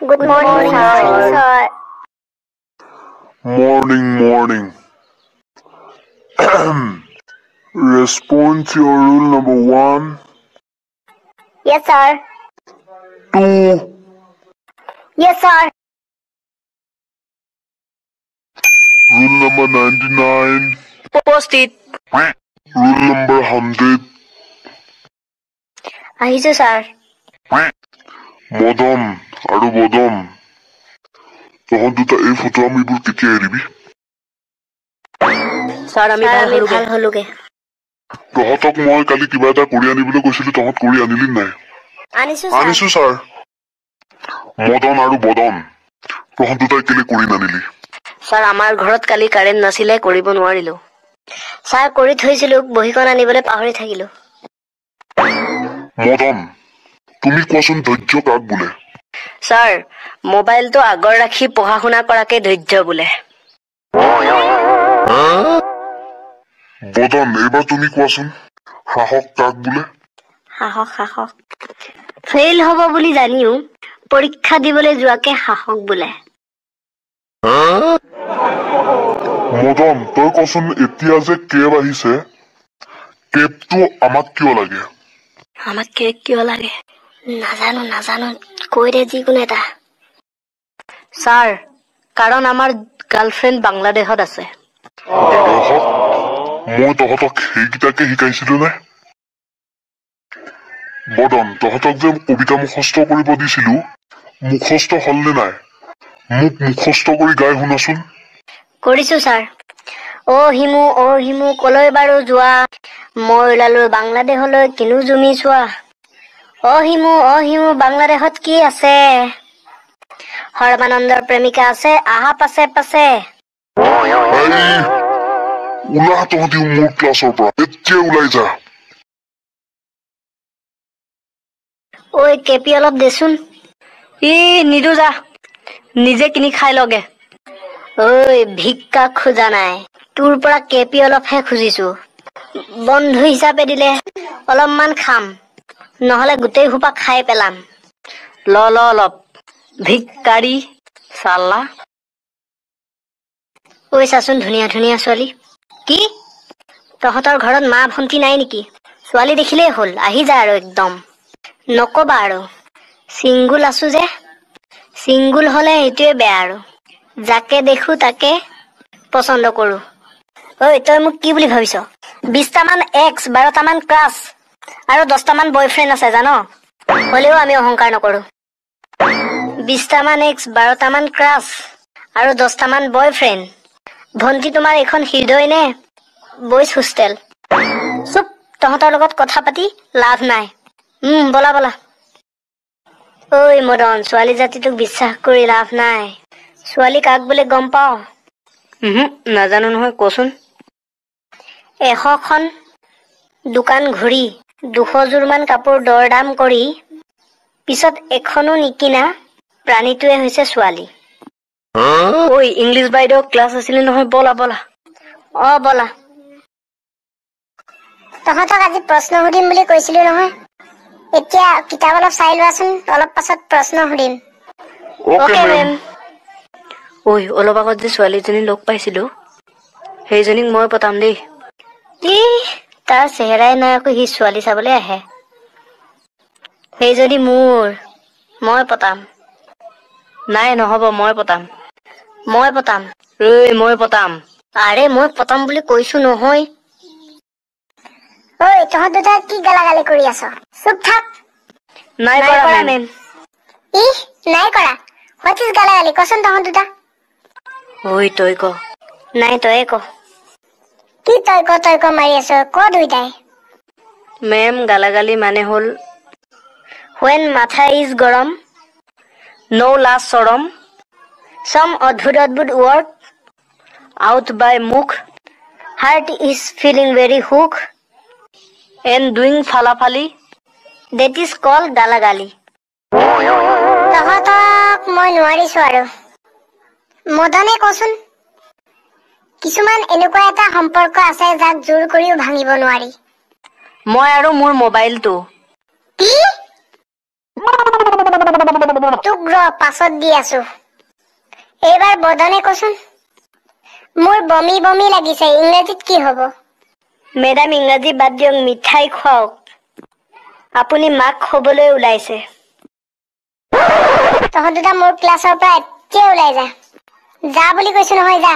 Good morning, sir. Morning. Respond to your rule number 1. Yes, sir. 2. Yes, sir. Rule number 99. Post it. Rule number 100. আহিছো, sir. Madan আৰু বদন, তহঁত দুটা এই ফটোৱামিবোৰ কেতিয়া এৰিবি? Sir, আমি ভাল হলোগে। তহঁতক মই কালি কিবা এটা কৰি আনিবলৈ কৈছিলো, তহঁত কৰি আনিলি নাই? আনিছো ছাৰ। মদন আৰু বদন, তহঁত দুটাই কেলে কৰি নানিলি? Sir, আমাৰ ঘৰত কালি কাৰেণ্ট নাছিলে, কৰিব নোৱাৰিলো। ছাৰ কৰি থৈছিলো, বহীখন আনিবলৈ পাহৰি থাকিলো। মদন, তুমি কোৱাচোন ধৈৰ্য কাক বোলে? Sir, মোবাইলটো আগৰ ৰাখি পঢ়া শুনা কৰাকে ধৈৰ্য বোলে। বদন, এইবাৰ তুমি কোৱাচোন সাহস কাক বোলে? সাহস। ফেইল হ'ব বুলি জানিও পৰীক্ষা দিবলৈ যোৱাকে সাহস বোলে। মদন, তই কচোন এতিয়া যে কেব আহিছে, কেবটো আমাক কিয় লাগে? আমাক কিয় লাগে? নাজানো। কৈ দে যিকোনো এটা। Sir, কাৰণ আমাৰ গাৰ্লফ্ৰেণ্ড বাংলাদেশত আছে। মই তহঁতক সেইকেইটাকে শিকাইছিলো নে? বদন, তহঁতক যে কবিতা মুখস্থ কৰিব দিছিলো, মুখস্থ হল নে নাই? মোক মুখস্থ কৰি গাই শুনাচোন। কৰিছো, ছাৰ। অ হিমু কলৈ বাৰু যোৱা, মই ওলালো বাংলাদেশলৈ কিনো জুমি চোৱা। অ হিমু বাংলাদেশত কি আছে? সৰ্বানন্দৰ প্ৰেমিকা আছে, আহা পাছে। ওলা তহঁতিও মোৰ ক্লাছৰ পৰা, এতিয়া ওলাই যা। ঐ কেপি অলপ দেচোন। নিদো যা, নিজে কিনি খাই লগে। ঐ ভিক্ষা খোজা নাই, তোৰ পৰা কেপি অলপহে খুজিছো। বন্ধু হিচাপে দিলে অলপমান খাম, নহলে গোটেই সোপা খাই পেলাম। ল অলপ, ভিক্ষাৰী চাল্লা। ঐ চাচোন ধুনীয়া ছোৱালী। কি? তহঁতৰ ঘৰত মা ভন্টি নাই নেকি? ছোৱালী দেখিলেই হ'ল, আহি যা আৰু একদম। নকবা আৰু, চিংগুল আছো যে। চিংগুল হলে এইটোৱে বেয়া আৰু, যাকে দেখো তাকে পচন্দ কৰো। ঐ তই মোক কি বুলি ভাবিছ? 20টামান এক্স, 12টামান ক্ৰাছ আৰু 10টামান বয়ফ্ৰেণ্ড আছে জান? হলেও আমি অহংকাৰ নকৰো। 20টামান এক্স, 12টামান ক্ৰাছ আৰু 10টামান বয়ফ্ৰেণ্ড। ভন্টি তোমাৰ এইখন হৃদয় নে বইজ হোষ্টেল? চুপ, তহঁতৰ লগত কথা পাতি লাভ নাই। বলা। ঐ মদন, ছোৱালী জাতিটোক বিশ্বাস কৰি লাভ নাই। ছোৱালী কাক বোলে গম পাও? নাজানো নহয়, কচোন। 100খন দোকান ঘূৰি 200 যোৰমান কাপোৰ দৰ দাম কৰি পিছত এখনো নিকিনা প্ৰাণীটোৱে হৈছে ছোৱালী। ঐ ইংলিছ বাইদেউ ক্লাছ আছিলে নহয়, বলা। বলা। তহঁতক আজি প্ৰশ্ন সুধিম বুলি কৈছিলো নহয়, এতিয়া কিতাপ অলপ চাই লোৱাচোন, অলপ পাছত প্ৰশ্ন সুধিম। Okay ma'am. ঐ অলপ আগত যে ছোৱালীজনী লগ পাইছিলো, সেইজনীক মই পতাম দেই। তাৰ চেহেৰাই নাই আকৌ, সি ছোৱালী চাবলৈ আহে। সেইজনী মোৰ, মই পতাম। নাই নহব, মই পতাম। মই পতাম আৰে মই পতাম বুলি কৈছো নহয়। ঐ তহঁত দুটা কি গালাগালি কৰি আছ? চুপ থাক। নাই কৰা মেম। নাই কৰা। হোৱাট ইজ গালাগালি? কচোন তহঁত দুটা। ঐ তই ক। নাই তয়ে ক। কি তই ক মাৰি আছ? ক দুইটাই। মেম গালাগালি মানে হ'ল when মাথা ইজ গৰম, no লাজ চৰম, some অদ্ভুত word, out by মুখ, heart is feeling very hook, and doing ফালাফালি, that is called গালাগালি। তহঁতক মই নোৱাৰিছো আৰু। মদনে কচোন, কিছুমান এনেকুৱা এটা সম্পৰ্ক আছে যাক জোৰ কৰিও ভাঙিব নোৱাৰি। মই আৰু মোৰ মোবাইলটো। কি? তোক ৰ পাছত দি আছো এইবাৰ বদনে কচোন মোৰ বমি বমি লাগিছে ইংৰাজীত কি হ'ব মেডাম ইংৰাজী বাদ দিয়ক মিঠাই খুৱাওক আপুনি মাক খবলৈ ওলাইছে তহঁত দুটা মোৰ ক্লাছৰ পৰা এতিয়া ওলাই যা যা বুলি কৈছো নহয় যা